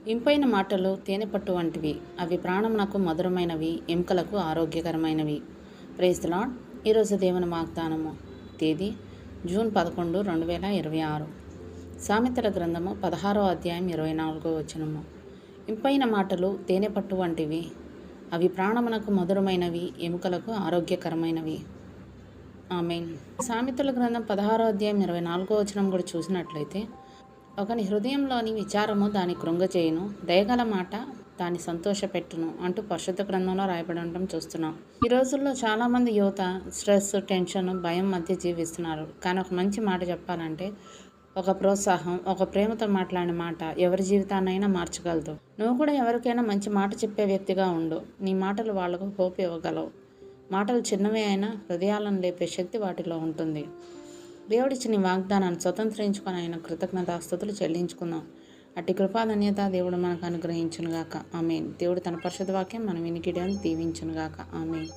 ఇంపైన మాటలు తేనెపట్టు వంటివి, అవి ప్రాణమునకు మధురమైనవి, ఎముకలకు ఆరోగ్యకరమైనవి. Praise the lord. ఈరోజు దేవుని వాగ్దానము, తేదీ జూన్ 11, 2026. సామెతల గ్రంథము 16వ అధ్యాయం 24వ వచనము. ఇంపైన మాటలు తేనెపట్టు వంటివి, అవి ప్రాణమునకు మధురమైనవి, ఎముకలకు ఆరోగ్యకరమైనవి. ఆమేన్. సామెతల గ్రంథం 16వ అధ్యాయం 24వ వచనం కూడా చూసినట్లయితే, ఒకని హృదయంలోని విచారము దాని కృంగచేయును, దయగల మాట దాన్ని సంతోషపెట్టును అంటూ పరిశుద్ధ గ్రంథంలో రాయబడి ఉండటం చూస్తున్నాం. ఈ రోజుల్లో చాలామంది యువత స్ట్రెస్, టెన్షన్, భయం మధ్య జీవిస్తున్నారు. కానీ ఒక మంచి మాట చెప్పాలంటే, ఒక ప్రోత్సాహం, ఒక ప్రేమతో మాట్లాడిన మాట ఎవరి జీవితాన్నైనా మార్చగలదు. నువ్వు కూడా ఎవరికైనా మంచి మాట చెప్పే వ్యక్తిగా ఉండు. నీ మాటలు వాళ్లకు హోప్ ఇవ్వగలవు. మాటలు చిన్నవే అయినా హృదయాలను లేపే శక్తి వాటిలో ఉంటుంది. దేవుడిచ్చిన వాగ్దానాన్ని స్వతంత్రించుకొని ఆయన కృతజ్ఞతాస్తుతులు చెల్లించుకుందాం. అట్టి కృపాధన్యత దేవుడు మనకు అనుగ్రహించునుగాక. ఆమేన్. దేవుడు తన పరిశుద్ధ వాక్యం మన వినికిడిని దీవించునుగాక. ఆమేన్.